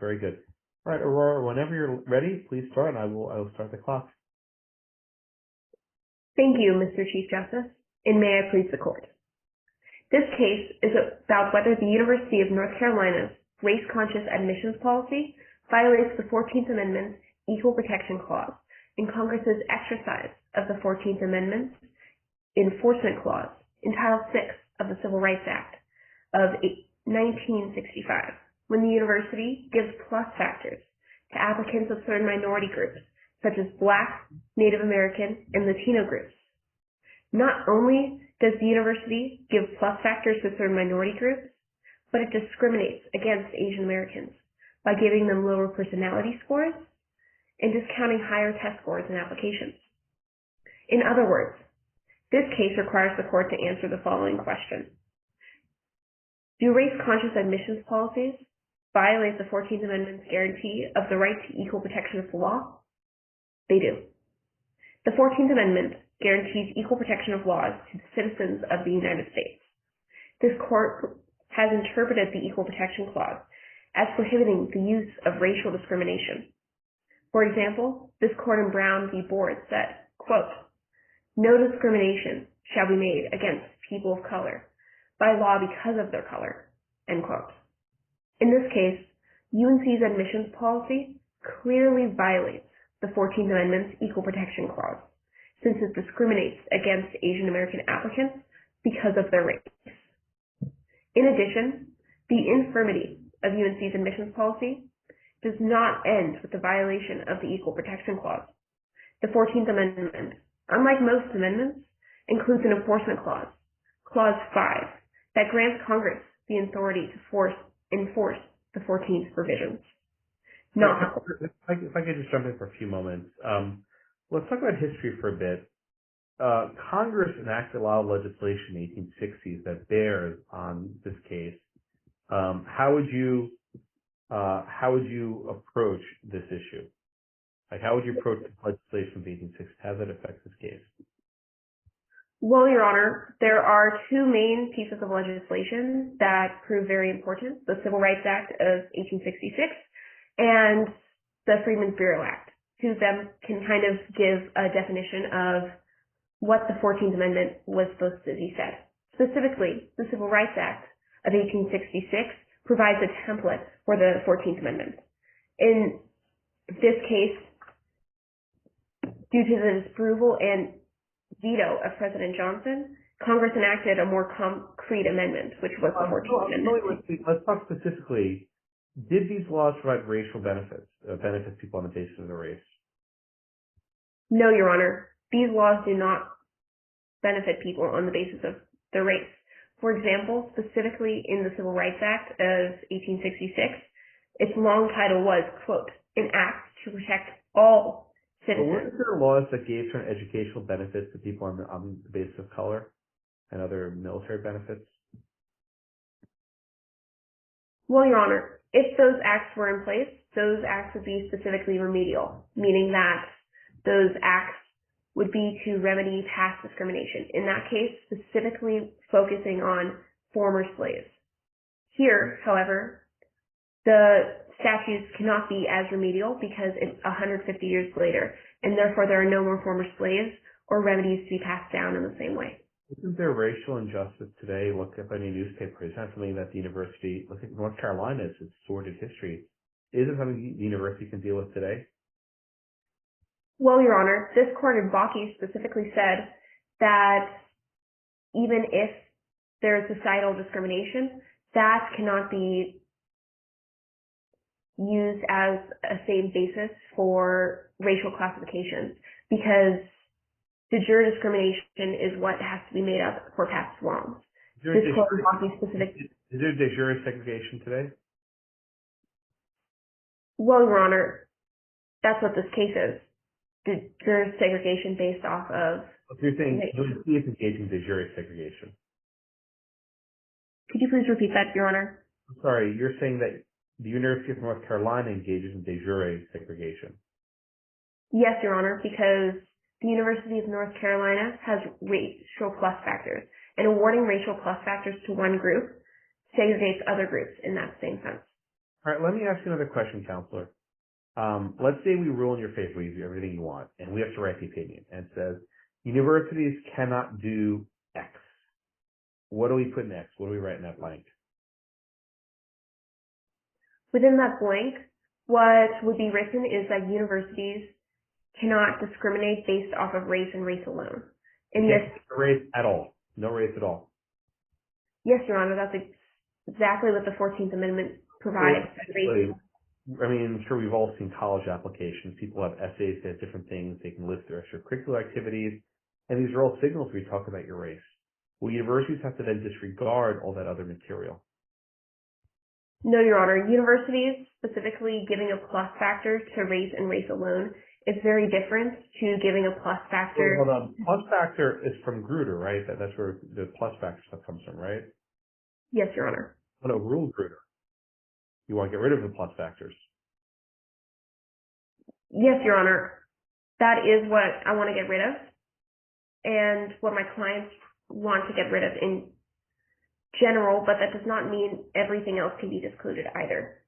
Very good. All right, Aurora, whenever you're ready, please start, and I will start the clock. Thank you, Mr. Chief Justice, and may I please the court. This case is about whether the University of North Carolina's race-conscious admissions policy violates the 14th Amendment's Equal Protection Clause and Congress's exercise of the 14th Amendment's Enforcement Clause in Title VI of the Civil Rights Act of 1965, when the university gives plus factors to applicants of certain minority groups, such as Black, Native American, and Latino groups. Not only does the university give plus factors to certain minority groups, but it discriminates against Asian Americans by giving them lower personality scores and discounting higher test scores in applications. In other words, this case requires the court to answer the following question. Do race-conscious admissions policies violate the 14th Amendment's guarantee of the right to equal protection of the law? They do. The 14th Amendment guarantees equal protection of laws to the citizens of the United States. This court has interpreted the Equal Protection Clause as prohibiting the use of racial discrimination. For example, this court in Brown v. Board said, quote, "No discrimination shall be made against people of color by law because of their color," end quote. In this case, UNC's admissions policy clearly violates the 14th Amendment's Equal Protection Clause, since it discriminates against Asian American applicants because of their race. In addition, the infirmity of UNC's admissions policy does not end with the violation of the Equal Protection Clause. The 14th Amendment, unlike most amendments, includes an enforcement clause, Clause 5, that grants Congress the authority to enforce the 14th provisions. If I could just jump in for a few moments. Let's talk about history for a bit. Congress enacted a lot of legislation in the 1860s that bears on this case. How would you approach this issue? Like, how would you approach legislation of the 1860s? How does that affect this case? Well, Your Honor, there are two main pieces of legislation that prove very important: the Civil Rights Act of 1866 and the Freedmen's Bureau Act. Two of them can kind of give a definition of what the 14th Amendment was supposed to be said. Specifically, the Civil Rights Act of 1866 provides a template for the 14th Amendment. In this case, due to the disapproval and veto of President Johnson, Congress enacted a more concrete amendment, which was the 14th Amendment. Let's talk specifically. Did these laws provide racial benefits, benefit people on the basis of their race? No, Your Honor. These laws do not benefit people on the basis of their race. For example, specifically in the Civil Rights Act of 1866, its long title was, quote, "An Act to Protect All Citizens." But weren't there laws that gave certain educational benefits to people on the basis of color and other military benefits? Well, Your Honor, if those acts were in place, those acts would be specifically remedial, meaning that those acts would be to remedy past discrimination, in that case, specifically focusing on former slaves. Here, however, the statutes cannot be as remedial because it's 150 years later, and therefore there are no more former slaves or remedies to be passed down in the same way. Isn't there racial injustice today? Look up any newspaper. It's not something that the university, look at North Carolina, it's sordid history. Is it something the university can deal with today? Well, Your Honor, this court in Bakke specifically said that even if there is societal discrimination, that cannot be used as a same basis for racial classifications, because de jure discrimination is what has to be made up for past wrongs. Is there de jure segregation today? Well, Your Honor, that's what this case is. De jure segregation based off of... You're saying UNC is engaging de jure segregation. Could you please repeat that, Your Honor? I'm sorry, you're saying that the University of North Carolina engages in de jure segregation. Yes, Your Honor, because the University of North Carolina has racial plus factors, and awarding racial plus factors to one group segregates other groups in that same sense. All right, let me ask you another question, counselor. Let's say we rule in your favor, you do everything you want, and we have to write the opinion, and it says universities cannot do X. What do we put in X? What do we write in that blank? Within that blank, what would be written is that universities cannot discriminate based off of race and race alone. And yes, race at all. No race at all. Yes, Your Honor, that's exactly what the 14th Amendment provides. I mean, I'm sure we've all seen college applications. People have essays that have different things. They can list their extracurricular activities. And these are all signals we talk about your race. Well, universities have to then disregard all that other material. No, Your Honor. Universities, specifically giving a plus factor to race and race alone, is very different to giving a plus factor. Hold on. Plus factor is from Grutter, right? That's where the plus factor stuff comes from, right? Yes, Your Honor. No, rule Grutter. You want to get rid of the plus factors. Yes, Your Honor. That is what I want to get rid of, and what my clients want to get rid of in general, but that does not mean everything else can be discluded either.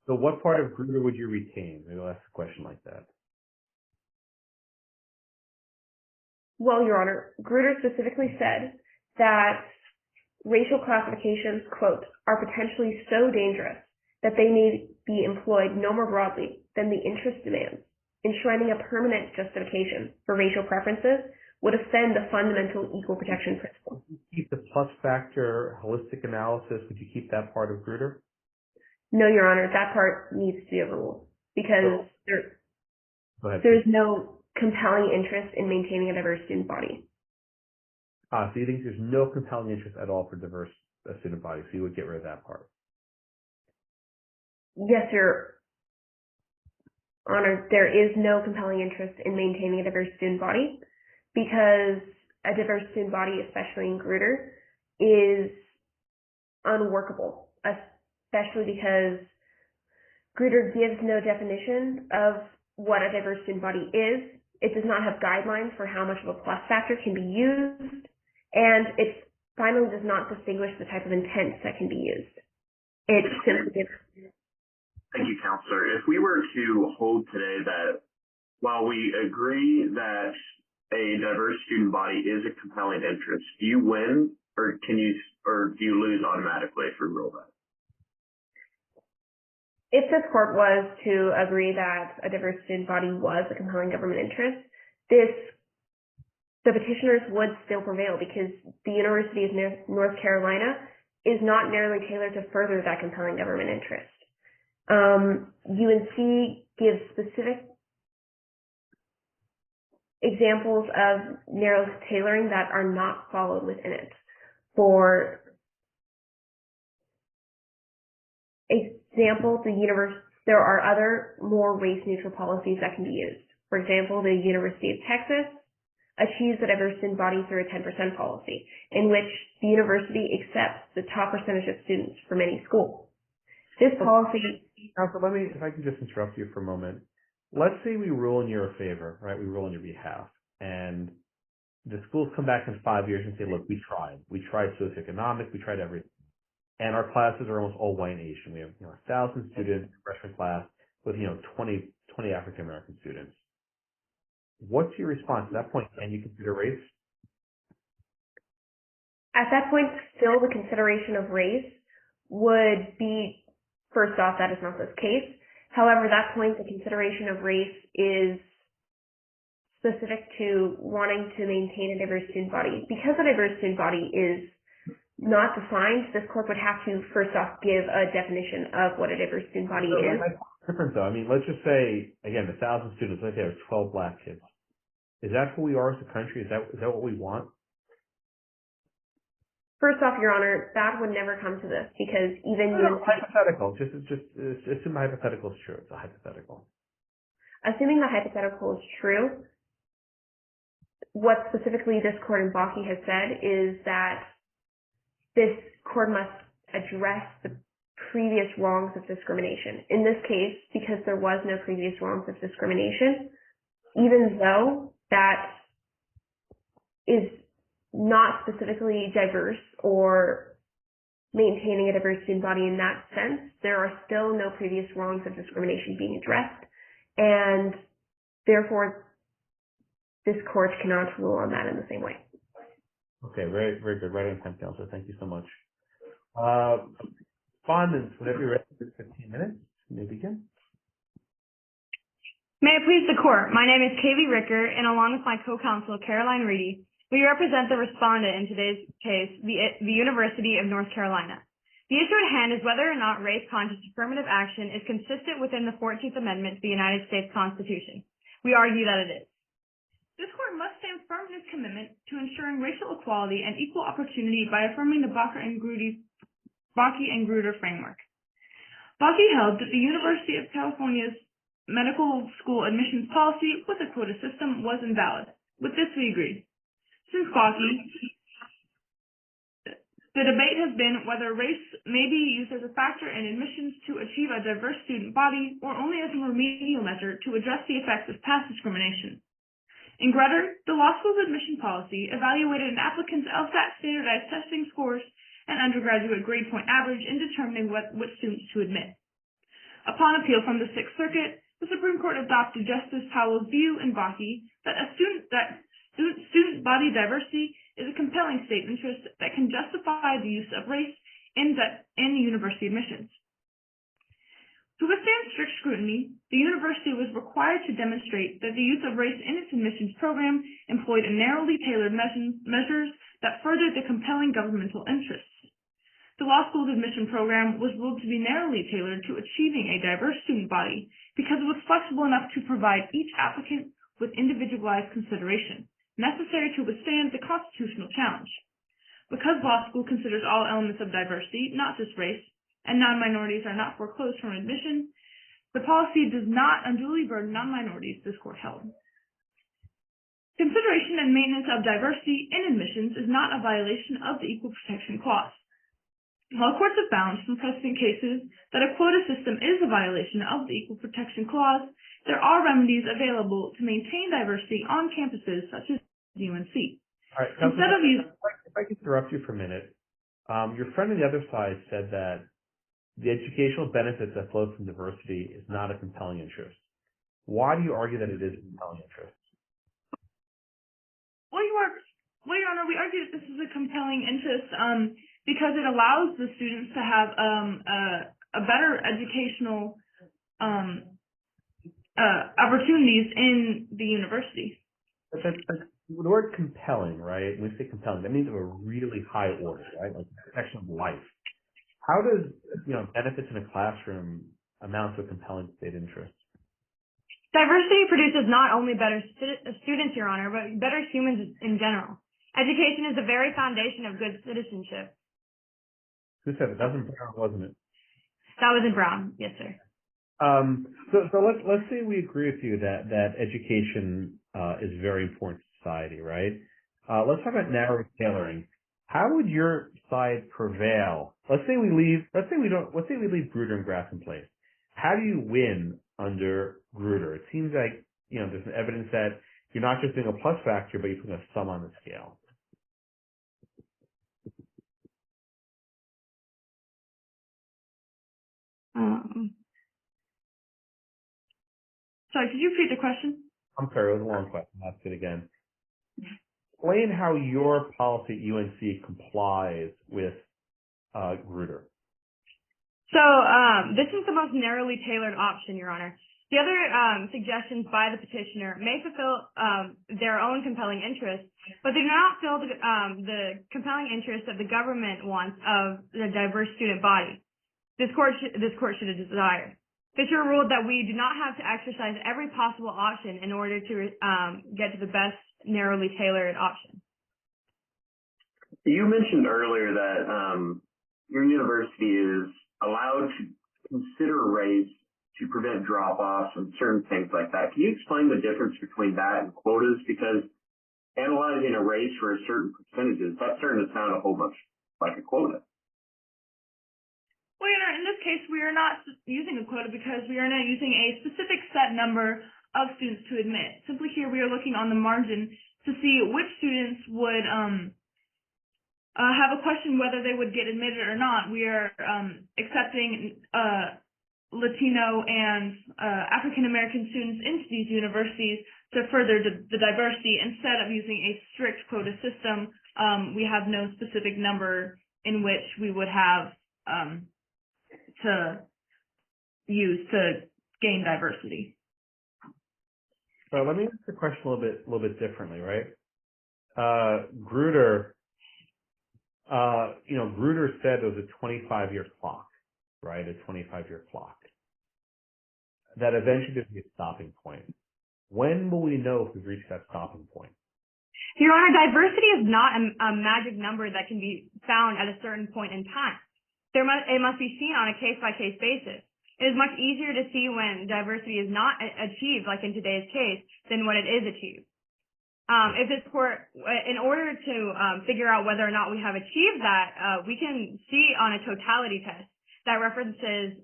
So what part of Grutter would you retain? Maybe I'll ask a question like that. Well, Your Honor, Grutter specifically said that racial classifications, quote, are potentially so dangerous that they may be employed no more broadly than the interest demands. Enshrining a permanent justification for racial preferences would offend the fundamental equal protection principle. Would you keep the plus factor holistic analysis? Would you keep that part of Grutter? No, Your Honor, that part needs to be overruled because there's no compelling interest in maintaining a diverse student body. So you think there's no compelling interest at all for diverse student body, so you would get rid of that part? Yes, Your Honor, there is no compelling interest in maintaining a diverse student body because a diverse student body, especially in Grutter, is unworkable, especially because Grutter gives no definition of what a diverse student body is. It does not have guidelines for how much of a plus factor can be used, and it finally does not distinguish the type of intent that can be used. It simply gives. Thank you, Counselor. If we were to hold today that while we agree that a diverse student body is a compelling interest, do you win or do you lose automatically if we rule that? If this court was to agree that a diverse student body was a compelling government interest, the petitioners would still prevail because the University of North Carolina is not narrowly tailored to further that compelling government interest. UNC gives specific examples of narrow tailoring that are not followed within it. For example, there are other more race-neutral policies that can be used. For example, the University of Texas achieves a diverse student body through a 10% policy, in which the university accepts the top percentage of students from any school. This policy... Counsel, if I can just interrupt you for a moment. Let's say we rule in your favor, right? We rule on your behalf. And the schools come back in 5 years and say, look, we tried. We tried socioeconomic, we tried everything. And our classes are almost all white and Asian. We have 1,000 students, freshman class, with 20 African American students. What's your response at that point? Can you consider race? At that point, still the consideration of race would be, first off, that is not the case. However, at that point, the consideration of race is specific to wanting to maintain a diverse student body. Because a diverse student body is not defined, this court would have to, first off, give a definition of what a diverse student body is. That's different, though. I mean, let's just say, again, 1,000 students, let's say there's 12 black kids. Is that who we are as a country? Is that what we want? First off, Your Honor, that would never come to this because even hypothetical. Just assume the hypothetical is true. It's a hypothetical. Assuming the hypothetical is true, what specifically this court in Bakke has said is that this court must address the previous wrongs of discrimination. In this case, because there was no previous wrongs of discrimination, even though that is not specifically diverse or maintaining a diverse student body in that sense. There are still no previous wrongs of discrimination being addressed, and therefore this court cannot rule on that in the same way. Okay, very, very good. Right on time, Counselor. Thank you so much. Respondents, whenever you're ready for 15 minutes, you may begin. May it please the Court, my name is Kaylee Ricker, and along with my co-counsel, Caroline Reedy, we represent the respondent in today's case, the University of North Carolina. The issue at hand is whether or not race-conscious affirmative action is consistent within the 14th Amendment to the United States Constitution. We argue that it is. This Court must stand firm in its commitment to ensuring racial equality and equal opportunity by affirming the Bakke and Grutter framework. Bakke held that the University of California's medical school admissions policy with a quota system was invalid. With this, we agree. Since Bakke, the debate has been whether race may be used as a factor in admissions to achieve a diverse student body or only as a remedial measure to address the effects of past discrimination. In Grutter, the law school's admission policy evaluated an applicant's LSAT standardized testing scores and undergraduate grade point average in determining which students to admit. Upon appeal from the Sixth Circuit, the Supreme Court adopted Justice Powell's view in Bakke that student body diversity is a compelling state interest that can justify the use of race in university admissions. To withstand strict scrutiny, the university was required to demonstrate that the use of race in its admissions program employed narrowly tailored measures that furthered the compelling governmental interests. The law school's admission program was ruled to be narrowly tailored to achieving a diverse student body because it was flexible enough to provide each applicant with individualized consideration necessary to withstand the constitutional challenge. Because law school considers all elements of diversity, not just race, and non-minorities are not foreclosed from admission, the policy does not unduly burden non-minorities, this court held. Consideration and maintenance of diversity in admissions is not a violation of the Equal Protection Clause. While courts have found from precedent cases that a quota system is a violation of the Equal Protection Clause, there are remedies available to maintain diversity on campuses such as UNC. All right, if I could interrupt you for a minute. Your friend on the other side said that the educational benefits that flow from diversity is not a compelling interest. Why do you argue that it is a compelling interest? Well, Your Honor, we argue that this is a compelling interest because it allows the students to have a better educational opportunities in the university. But the word compelling, right? When we say compelling, that means of a really high order, right? Like protection of life. How does benefits in a classroom amount to a compelling state interest? Diversity produces not only better students, Your Honor, but better humans in general. Education is the very foundation of good citizenship. Who said it? That was in Brown, wasn't it? That was in Brown, yes, sir. So let's say we agree with you that education is very important to society, right? Let's talk about narrow tailoring. How would your side prevail? Let's say we leave Grutter and Graff in place. How do you win under Grutter? It seems like there's some evidence that you're not just doing a plus factor, but you're putting a sum on the scale. Sorry, could you repeat the question? I'm sorry, it was a long question. I'll ask it again. Explain how your policy at UNC complies with Grutter. So this is the most narrowly tailored option, Your Honor. The other suggestions by the petitioner may fulfill their own compelling interests, but they do not fill the compelling interest that the government wants of the diverse student body. This court should have desired. Fisher ruled that we do not have to exercise every possible option in order to get to the best narrowly tailored option. You mentioned earlier that your university is allowed to consider race to prevent drop-offs and certain things like that. Can you explain the difference between that and quotas? Because analyzing a race for a certain percentages, that's starting to sound a whole bunch like a quota. Well, Your Honor, in this case, we are not using a quota because we are not using a specific set number of students to admit. Simply here, we are looking on the margin to see which students would have a question whether they would get admitted or not, we are accepting Latino and African American students into these universities to further the diversity. Instead of using a strict quota system, we have no specific number in which we would have to use to gain diversity. So let me ask the question a little bit differently, right? Grutter, Grutter said there was a 25-year clock, right? A 25-year clock. That eventually there's a stopping point. When will we know if we've reached that stopping point? Your Honor, diversity is not a magic number that can be found at a certain point in time. It must be seen on a case-by-case basis. It is much easier to see when diversity is not achieved, like in today's case, than when it is achieved. In order to figure out whether or not we have achieved that, we can see on a totality test that references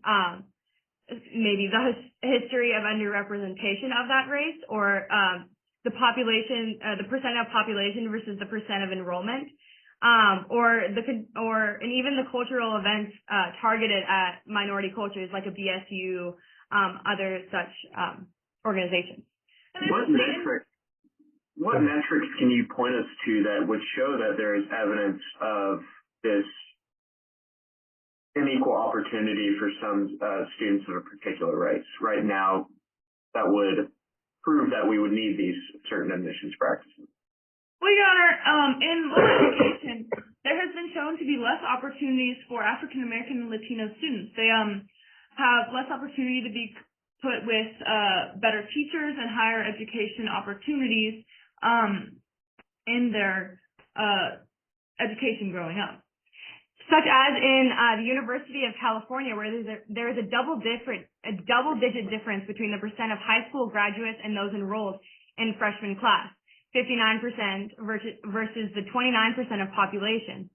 maybe the history of underrepresentation of that race, or the population, the percent of population versus the percent of enrollment, and even the cultural events targeted at minority cultures, like a BSU, other such organizations. What metrics can you point us to that would show that there is evidence of this unequal opportunity for some students of a particular race right now that would prove that we would need these certain admissions practices? Well, Your Honor, in lower education, there has been shown to be less opportunities for African American and Latino students. They have less opportunity to be put with better teachers and higher education opportunities in their education growing up. Such as in the University of California, where there is a double-digit difference between the percent of high school graduates and those enrolled in freshman class, 59% versus the 29% of population.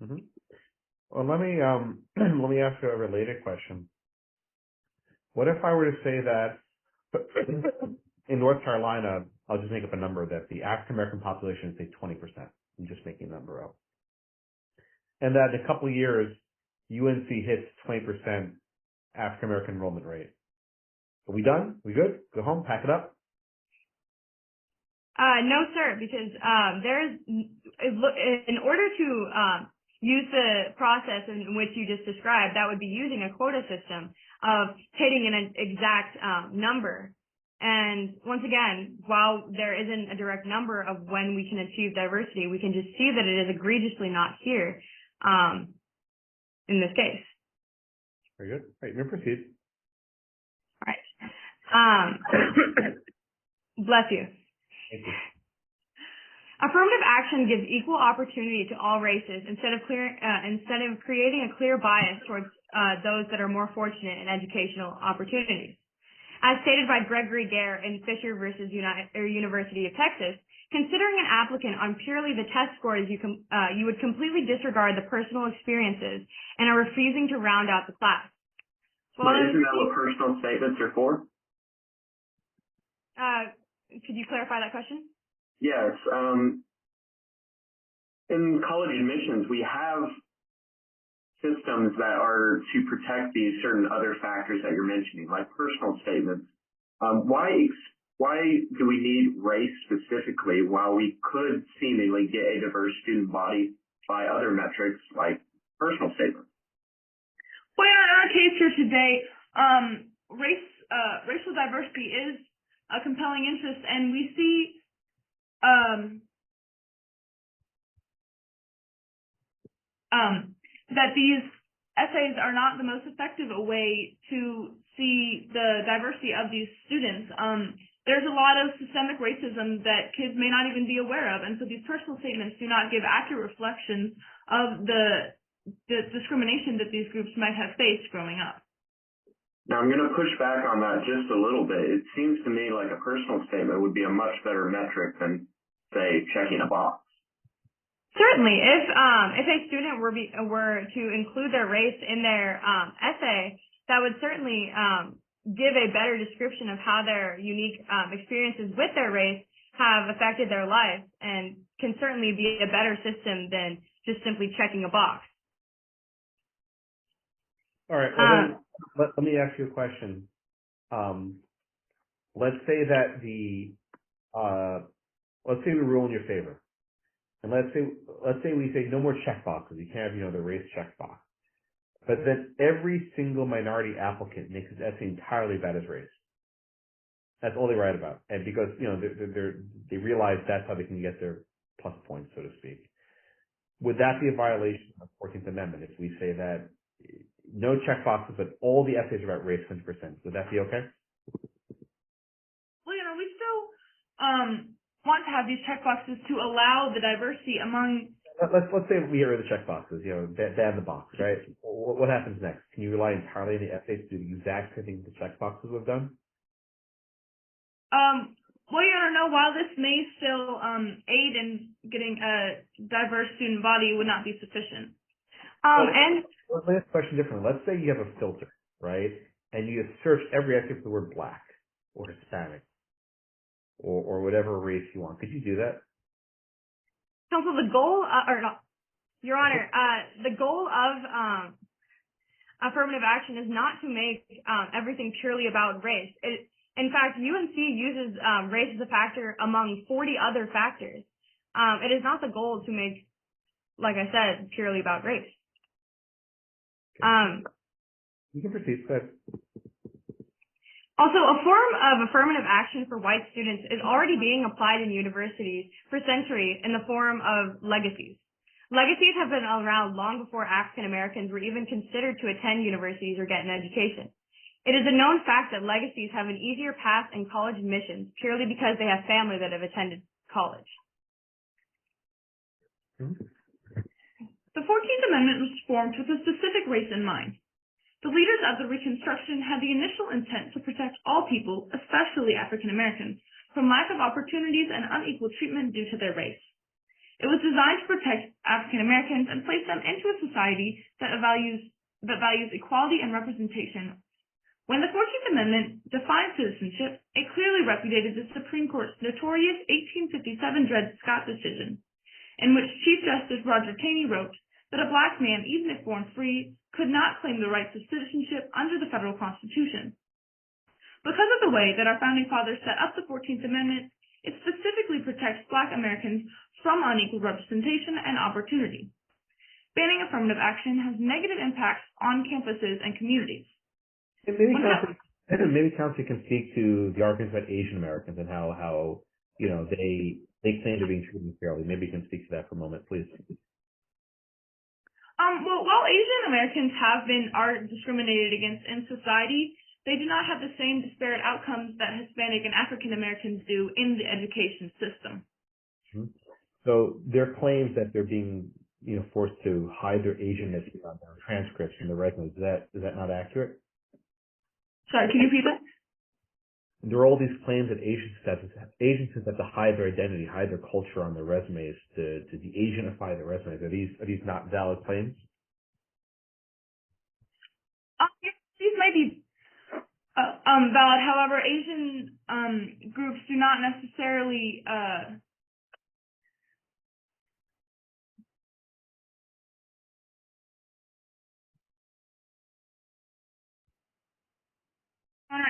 Mm-hmm. Well, let me ask you a related question. What if I were to say that in North Carolina, I'll just make up a number, that the African American population is, say, 20%. I'm just making a number up. And that in a couple of years, UNC hits 20% African American enrollment rate. Are we done? We good? Go home, pack it up? No, sir, because in order to use the process in which you just described, that would be using a quota system of hitting an exact number. And once again, while there isn't a direct number of when we can achieve diversity, we can just see that it is egregiously not here in this case. Very good. All right, you may proceed. All right. Bless you. Thank you. Affirmative action gives equal opportunity to all races instead of creating a clear bias towards those that are more fortunate in educational opportunities. As stated by Gregory Gare in Fisher versus University of Texas, considering an applicant on purely the test scores, you would completely disregard the personal experiences and are refusing to round out the class. Well, isn't that what personal statements are for? Could you clarify that question? Yes. In college admissions, we have systems that are to protect these certain other factors that you're mentioning, like personal statements. Why do we need race specifically while we could seemingly get a diverse student body by other metrics like personal statements? Well, in our case here today, racial diversity is a compelling interest, and we see that these essays are not the most effective way to see the diversity of these students. There's a lot of systemic racism that kids may not even be aware of, and so these personal statements do not give accurate reflections of the discrimination that these groups might have faced growing up. Now, I'm going to push back on that just a little bit. It seems to me like a personal statement would be a much better metric than, say, checking a box. Certainly, if a student were to include their race in their essay, that would certainly give a better description of how their unique experiences with their race have affected their life, and can certainly be a better system than just simply checking a box. All right. Well, then, let me ask you a question. Let's say that let's say we rule in your favor, and let's say we say no more check boxes. You can't have the race check box. But then every single minority applicant makes his essay entirely about his race. That's all they write about, and because they realize that's how they can get their plus points, so to speak. Would that be a violation of the 14th Amendment if we say that no check boxes, but all the essays are about race 100%? Would that be okay? Well, we still want to have these check boxes to allow the diversity among. Let's say we get rid of the check boxes, ban the box, right? What happens next? Can you rely entirely on the essays to do the exact same thing the check boxes have done? Well, while this may still aid in getting a diverse student body, it would not be sufficient. And let me ask the question differently. Let's say you have a filter, right? And you just search every essay for the word black or Hispanic or whatever race you want. Could you do that? Counsel, the goal, Your Honor, the goal of affirmative action is not to make everything purely about race. In fact, UNC uses race as a factor among 40 other factors. It is not the goal to make, like I said, purely about race. Okay. You can proceed. Go ahead. Also, a form of affirmative action for white students is already being applied in universities for centuries in the form of legacies. Legacies have been around long before African Americans were even considered to attend universities or get an education. It is a known fact that legacies have an easier path in college admissions purely because they have family that have attended college. The 14th Amendment was formed with a specific race in mind. The leaders of the Reconstruction had the initial intent to protect all people, especially African Americans, from lack of opportunities and unequal treatment due to their race. It was designed to protect African Americans and place them into a society that values equality and representation. When the 14th Amendment defined citizenship, it clearly repudiated the Supreme Court's notorious 1857 Dred Scott decision, in which Chief Justice Roger Taney wrote that a black man, even if born free, could not claim the rights of citizenship under the federal Constitution. Because of the way that our founding fathers set up the 14th Amendment, it specifically protects Black Americans from unequal representation and opportunity. Banning affirmative action has negative impacts on campuses and communities. Maybe Council can speak to the arguments about Asian Americans and how they claim to be treated fairly. Maybe you can speak to that for a moment, please. Well, while Asian Americans are discriminated against in society, they do not have the same disparate outcomes that Hispanic and African Americans do in the education system. Mm-hmm. So their claims that they're being, forced to hide their Asianness on their transcripts and their resumes, is that not accurate? Sorry, can you repeat that? There are all these claims that Asians have to hide their identity, hide their culture on their resumes, to de-Asianify their resumes. Are these not valid claims? These may be valid. However, Asian groups do not necessarily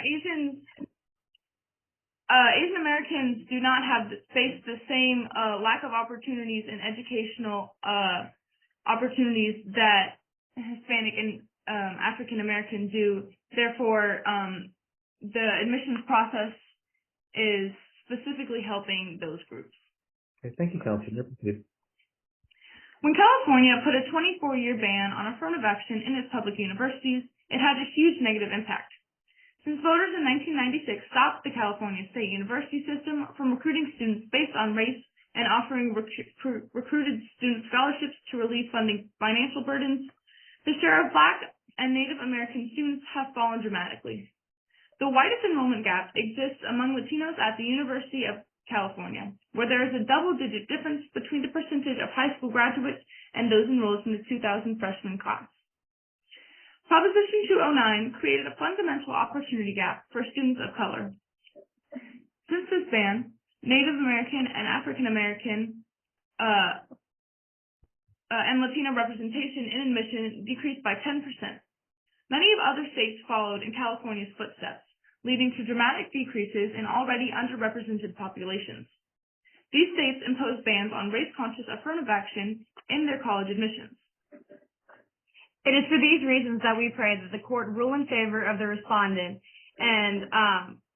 Asian Americans do not face the same lack of opportunities in educational opportunities that Hispanic and African Americans do. Therefore, the admissions process is specifically helping those groups. Okay, thank you, Counselor. When California put a 24-year ban on affirmative action in its public universities, it had a huge negative impact. Since voters in 1996 stopped the California State University system from recruiting students based on race and offering recruited student scholarships to relieve funding financial burdens, the share of Black and Native American students have fallen dramatically. The widest enrollment gap exists among Latinos at the University of California, where there is a double-digit difference between the percentage of high school graduates and those enrolled in the 2000 freshman class. Proposition 209 created a fundamental opportunity gap for students of color. Since this ban, Native American and African American and Latino representation in admission decreased by 10%. Many of other states followed in California's footsteps, leading to dramatic decreases in already underrepresented populations. These states imposed bans on race-conscious affirmative action in their college admissions. It is for these reasons that we pray that the court rule in favor of the respondent and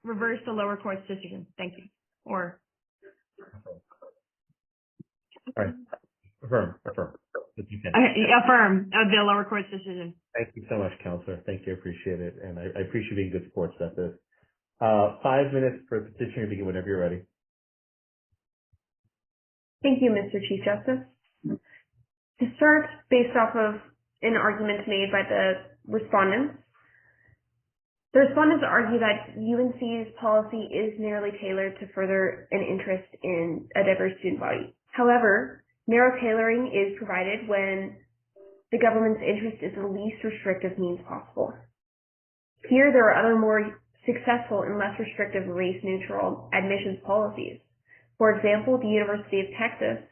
reverse the lower court's decision. Thank you. All right. Affirm. Affirm the lower court's decision. Thank you so much, Counselor. Thank you. I appreciate it. And I appreciate being good sports at this. 5 minutes for the petitioner to begin whenever you're ready. Thank you, Mr. Chief Justice. To start, based off of an argument made by the respondents argue that UNC's policy is narrowly tailored to further an interest in a diverse student body. However, narrow tailoring is provided when the government's interest is the least restrictive means possible. Here, there are other more successful and less restrictive race-neutral admissions policies. For example, the University of Texas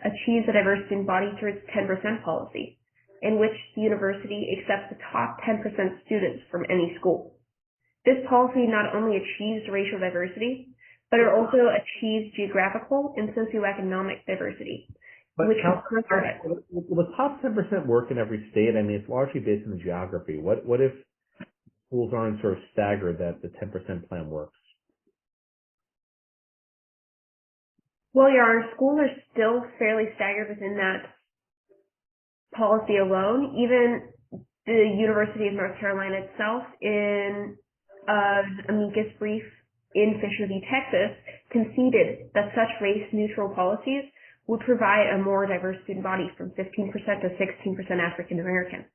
achieves a diverse student body through its 10% policy, in which the university accepts the top 10% students from any school. This policy not only achieves racial diversity, but it also achieves geographical and socioeconomic diversity. But which will the top 10% work in every state? I mean, it's largely based on the geography. What if schools aren't sort of staggered that the 10% plan works? Well, Your Honor, schools are still fairly staggered within that policy alone. Even the University of North Carolina itself, in an amicus brief in Fisher v. Texas, conceded that such race-neutral policies would provide a more diverse student body from 15% to 16% African American.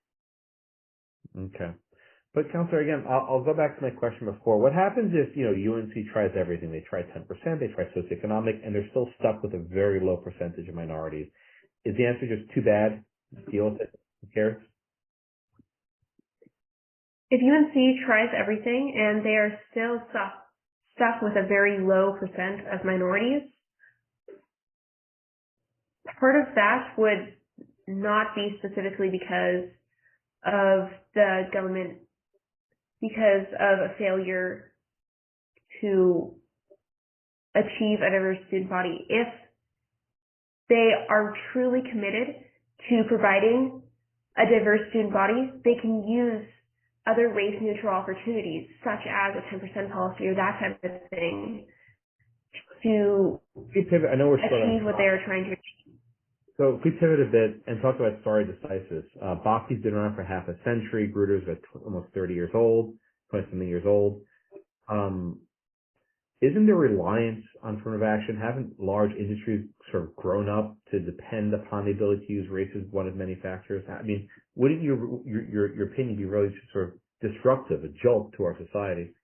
Okay. But Counselor, again, I'll go back to my question before. What happens if, UNC tries everything? They try 10%, they try socioeconomic, and they're still stuck with a very low percentage of minorities. Is the answer just too bad? Deal with it? Who cares? If UNC tries everything and they are still stuck with a very low percent of minorities, part of that would not be specifically because of the government, because of a failure to achieve a diverse student body. If they are truly committed to providing a diverse student body, they can use other race-neutral opportunities, such as a 10% policy or that type of thing, to achieve what they are trying to achieve. So if we pivot a bit and talk about stare decisis, Bakhti's been around for half a century. Gruder's almost 30 years old, 20-something years old. Isn't there reliance on affirmative action? Haven't large industries sort of grown up to depend upon the ability to use race as one of many factors? I mean, wouldn't your opinion be really sort of disruptive, a jolt to our society?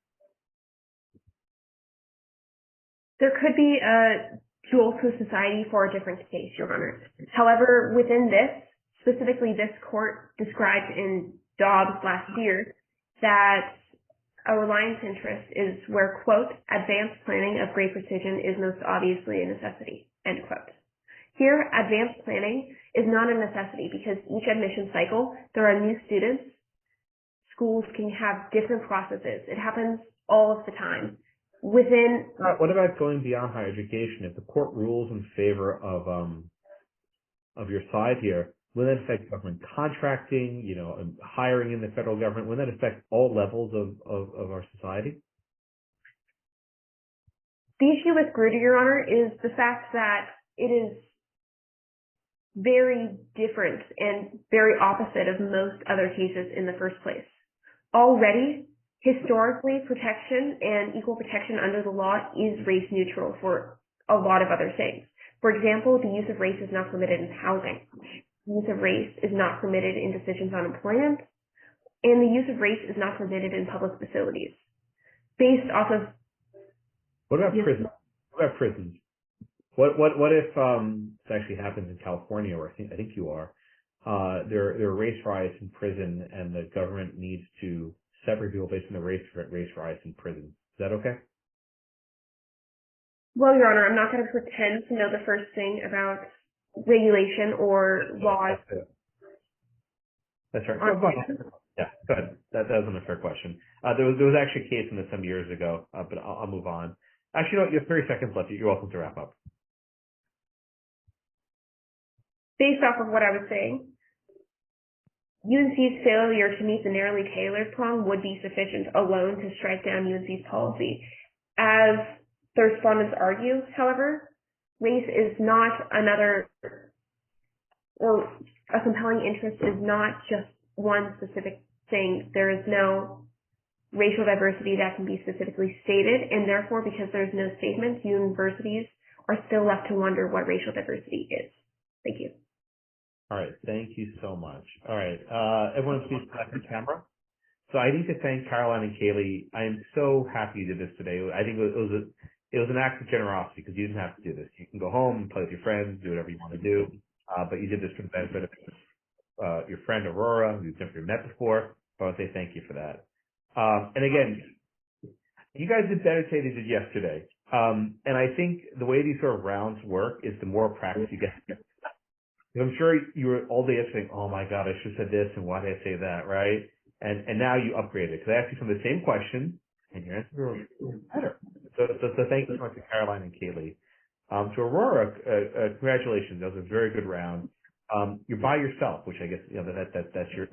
There could be a jolt to society for a different case, Your Honor. However, within this, specifically this court described in Dobbs last year that a reliance interest is where, quote, advanced planning of great precision is most obviously a necessity, end quote. Here, advanced planning is not a necessity because each admission cycle, there are new students. Schools can have different processes. It happens all of the time. What about going beyond higher education? If the court rules in favor of your side here, will that affect government contracting, hiring in the federal government? Will that affect all levels of our society? The issue with Gruder, Your Honor, is the fact that it is very different and very opposite of most other cases in the first place. Already, historically, protection and equal protection under the law is race neutral for a lot of other things. For example, the use of race is not permitted in housing. The use of race is not permitted in decisions on employment, and the use of race is not permitted in public facilities. Based off of What about prisons? What about prisons? What if this actually happens in California, where I think you are? There are race riots in prison, and the government needs to separate people based on the race riots in prison. Is that okay? Well, Your Honor, I'm not going to pretend to know the first thing about regulation or laws. That's right. Yeah, go ahead. That wasn't a fair question. There was actually a case in this some years ago, but I'll move on. Actually, you have 30 seconds left. You're welcome to wrap up. Based off of what I was saying, UNC's failure to meet the narrowly tailored prong would be sufficient alone to strike down UNC's policy. As the respondents argue, however, race is not another, or a compelling interest is not just one specific thing. There is no racial diversity that can be specifically stated, and therefore, because there's no statement, universities are still left to wonder what racial diversity is. Thank you. All right, thank you so much. All right, everyone please back to camera. So I need to thank Caroline and Kaylee. I am so happy you did this today. I think it was an act of generosity because you didn't have to do this. You can go home, play with your friends, do whatever you want to do, but you did this for the benefit of your friend Aurora, who you've never met before. So I want to say thank you for that. And again, you guys did better today than you did yesterday. And I think the way these sort of rounds work is the more practice you get. I'm sure you were all day yesterday, oh my God, I should have said this, and why did I say that, right? And now you upgraded, because I asked you some of the same questions, and your answers were better. So thank you so much to Caroline and Kaylee. To Aurora, congratulations, that was a very good round. You're by yourself, which I guess, that's your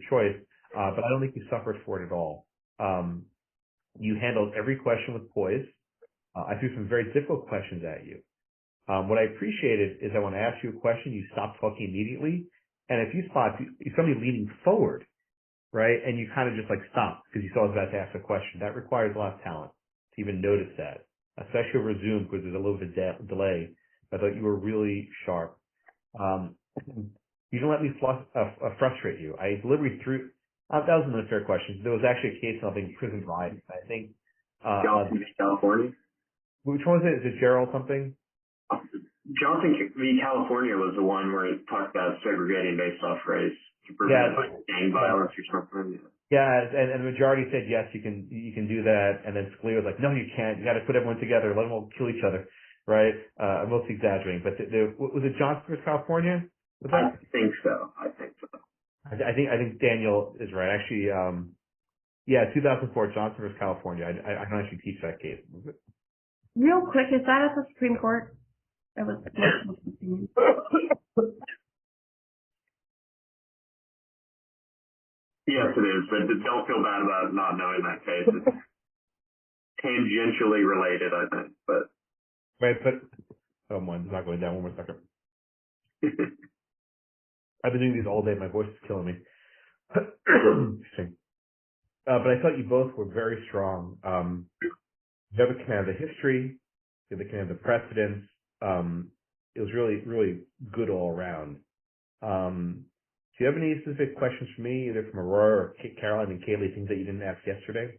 choice, but I don't think you suffered for it at all. You handled every question with poise. I threw some very difficult questions at you. What I appreciated is that when I asked you a question, you stopped talking immediately. And if you spot somebody leaning forward, right, and you kind of just like stopped because you saw I was about to ask a question, that requires a lot of talent to even notice that, especially over Zoom because there's a little bit of delay. I thought you were really sharp. You didn't let me frustrate you. I deliberately threw, that was an unfair question. There was actually a case involving prison riots. I think. California? Which one was it? Is it Gerald something? Johnson v. California was the one where it talked about segregating based off race to prevent gang violence or something. Yeah, and the majority said yes, you can do that, and then Scalia was like, no, you can't. You got to put everyone together, let them all kill each other, right? I'm mostly exaggerating, but was it Johnson v. California? I think so. I think Daniel is right. Actually, 2004 Johnson v. California. I can actually teach that case. Real quick, is that at the Supreme Court? That was Yes, it is, but don't feel bad about not knowing that case. It's tangentially related, I think, but. Right, but it's not going down. One more second. I've been doing these all day. My voice is killing me. But I thought you both were very strong. You have a command of the history. You have a command of the precedents. It was really, really good all around. Do you have any specific questions for me, either from Aurora or Caroline and Kaylee, things that you didn't ask yesterday?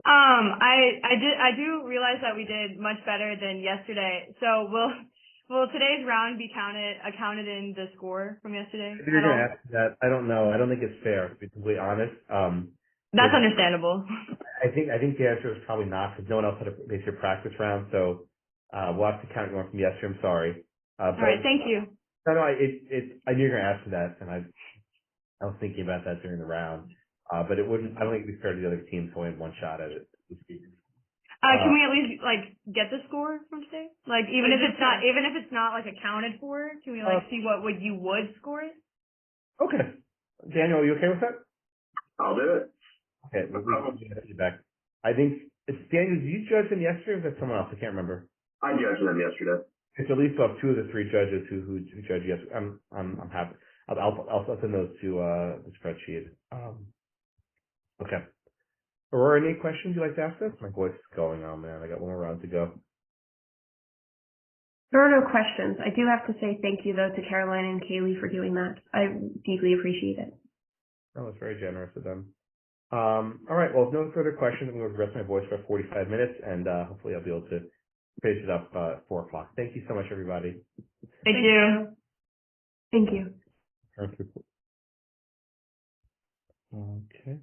I do realize that we did much better than yesterday. So will today's round be accounted in the score from yesterday? If you're going to ask that, I don't know. I don't think it's fair, to be completely honest. That's understandable. I think the answer is probably not, because no one else had a basic practice round. So we'll have to count you on from yesterday. I'm sorry. All right. Thank you. No, I knew you were going to ask for that, and I was thinking about that during the round. But it wouldn't. I don't think it'd be fair to the other teams going one shot at it. Can we at least get the score from today? Even if it's not accounted for, can we see what you would score it? Okay. Daniel, are you okay with that? I'll do it. Okay, we'll get feedback. I think it's Daniel. Did you judge them yesterday, or was that someone else? I can't remember. I judged them yesterday. It's at least about 2 of the 3 judges who judged yesterday. I'm happy. I'll send those to the spreadsheet. Okay. Aurora, any questions you'd like to ask us? My voice is going on, man. I got one more round to go. There are no questions. I do have to say thank you, though, to Caroline and Kaylee for doing that. I deeply appreciate it. That was very generous of them. All right. Well, if no further questions, I'm going to rest my voice for 45 minutes, and hopefully I'll be able to finish it up at 4 o'clock. Thank you so much, everybody. Thank you. Thank you. Okay.